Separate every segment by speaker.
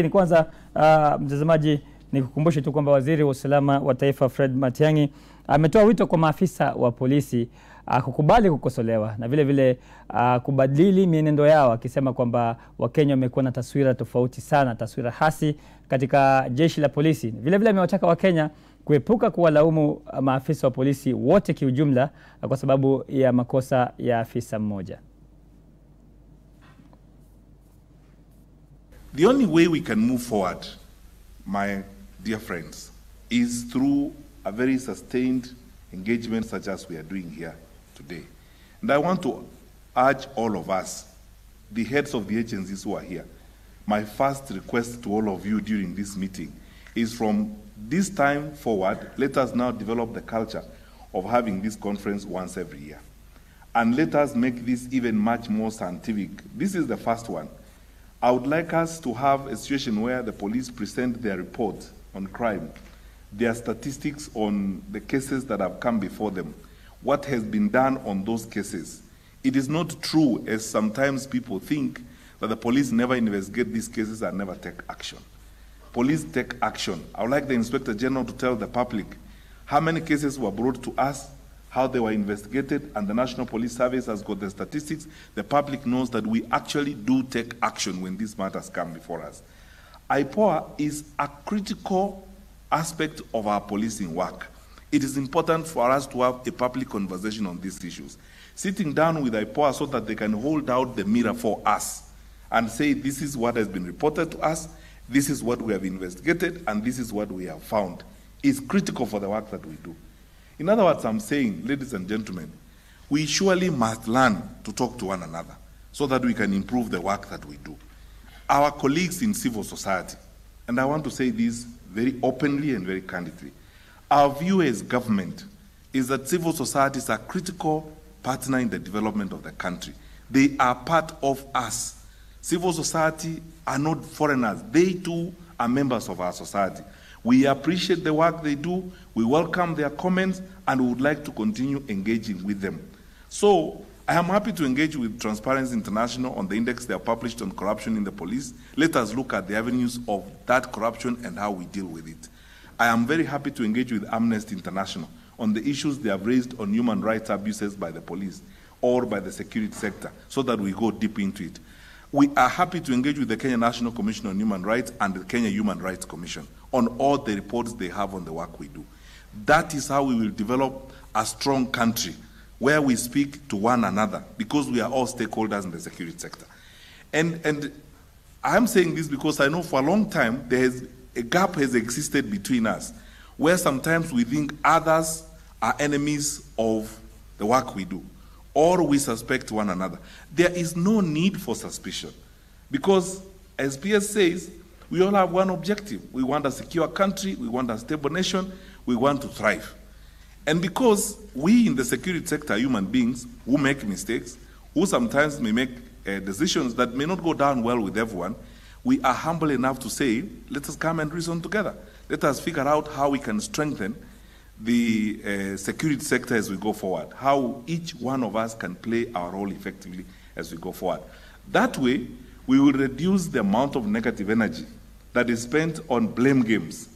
Speaker 1: Ni kwanza mtazamaji ni kukumbushe tu kwamba Waziri wa Usalama wa Taifa Fred Matiangi ametoa wito kwa maafisa wa polisi kukubali kukosolewa na vile vile kubadili mienendo yao, akisema kwamba Wakenya wamekuwa na taswira tofauti sana, taswira hasi katika jeshi la polisi. Vile vile amewataka Wakenya kuepuka kuwalaumu maafisa wa polisi wote kiujumla kwa sababu ya makosa ya afisa mmoja.
Speaker 2: The only way we can move forward, my dear friends, is through a very sustained engagement such as we are doing here today. And I want to urge all of us, the heads of the agencies who are here, my first request to all of you during this meeting is from this time forward, let us now develop the culture of having this conference once every year. And let us make this even much more scientific. This is the first one. I would like us to have a situation where the police present their report on crime, their statistics on the cases that have come before them, what has been done on those cases. It is not true, as sometimes people think, that the police never investigate these cases and never take action. Police take action. I would like the Inspector General to tell the public how many cases were brought to us, how they were investigated, and the National Police Service has got the statistics. The public knows that we actually do take action when these matters come before us. IPOA is a critical aspect of our policing work. It is important for us to have a public conversation on these issues. Sitting down with IPOA so that they can hold out the mirror for us and say, this is what has been reported to us, this is what we have investigated, and this is what we have found, is critical for the work that we do. In other words, I'm saying, ladies and gentlemen, we surely must learn to talk to one another so that we can improve the work that we do. Our colleagues in civil society, and I want to say this very openly and very candidly, our view as government is that civil society is a critical partner in the development of the country. They are part of us. Civil society are not foreigners. They too are members of our society. We appreciate the work they do, we welcome their comments, and we would like to continue engaging with them. So, I am happy to engage with Transparency International on the index they have published on corruption in the police. Let us look at the avenues of that corruption and how we deal with it. I am very happy to engage with Amnesty International on the issues they have raised on human rights abuses by the police or by the security sector, so that we go deep into it. We are happy to engage with the Kenya National Commission on Human Rights and the Kenya Human Rights Commission on all the reports they have on the work we do. That is how we will develop a strong country where we speak to one another, because we are all stakeholders in the security sector. And I'm saying this because I know for a long time a gap has existed between us, where sometimes we think others are enemies of the work we do, or we suspect one another. There is no need for suspicion, because as PS says, we all have one objective. We want a secure country, we want a stable nation, we want to thrive. And because we in the security sector are human beings who make mistakes, who sometimes may make decisions that may not go down well with everyone, we are humble enough to say, let us come and reason together. Let us figure out how we can strengthen the security sector as we go forward, how each one of us can play our role effectively as we go forward. That way, we will reduce the amount of negative energy that is spent on blame games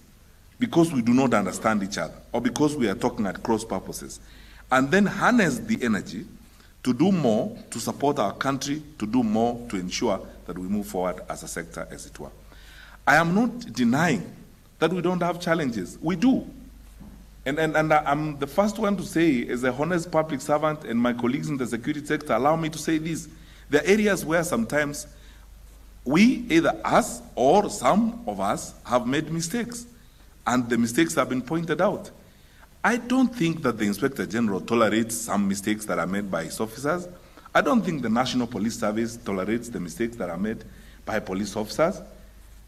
Speaker 2: because we do not understand each other or because we are talking at cross purposes, and then harness the energy to do more to support our country, to do more to ensure that we move forward as a sector, as it were. I am not denying that we don't have challenges. We do. And I'm the first one to say, as a honest public servant, and my colleagues in the security sector allow me to say this, there are areas where sometimes we, either us or some of us, have made mistakes, and the mistakes have been pointed out. I don't think that the Inspector General tolerates some mistakes that are made by his officers. I don't think the National Police Service tolerates the mistakes that are made by police officers.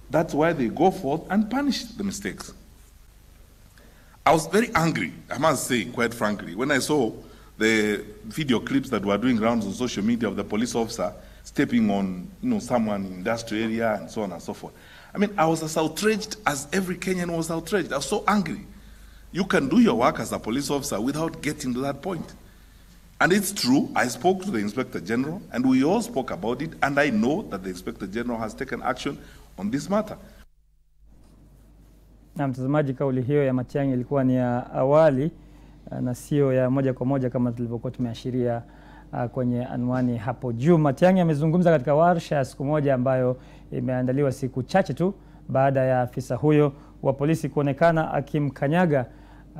Speaker 2: That's why they go forth and punish the mistakes. I was very angry, I must say, quite frankly, when I saw the video clips that were doing rounds on social media of the police officer stepping on, someone in the industrial area and so on and so forth. I mean, I was as outraged as every Kenyan was outraged. I was so angry. You can do your work as a police officer without getting to that point. And it's true, I spoke to the Inspector General, and we all spoke about it, and I know that the Inspector General has taken action on this matter.
Speaker 1: Na mtazamaji, kauli hiyo ya Matiangi ilikuwa ni ya awali na sio ya moja kwa moja kama tulivyokuwa tumeashiria kwenye anwani hapo juu. Matiangi amezungumza katika warsha ya siku moja ambayo imeandaliwa siku chache tu baada ya afisa huyo wa polisi kuonekana akimkanyaga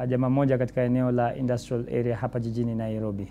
Speaker 1: jamaa mmoja katika eneo la industrial area hapa jijini Nairobi.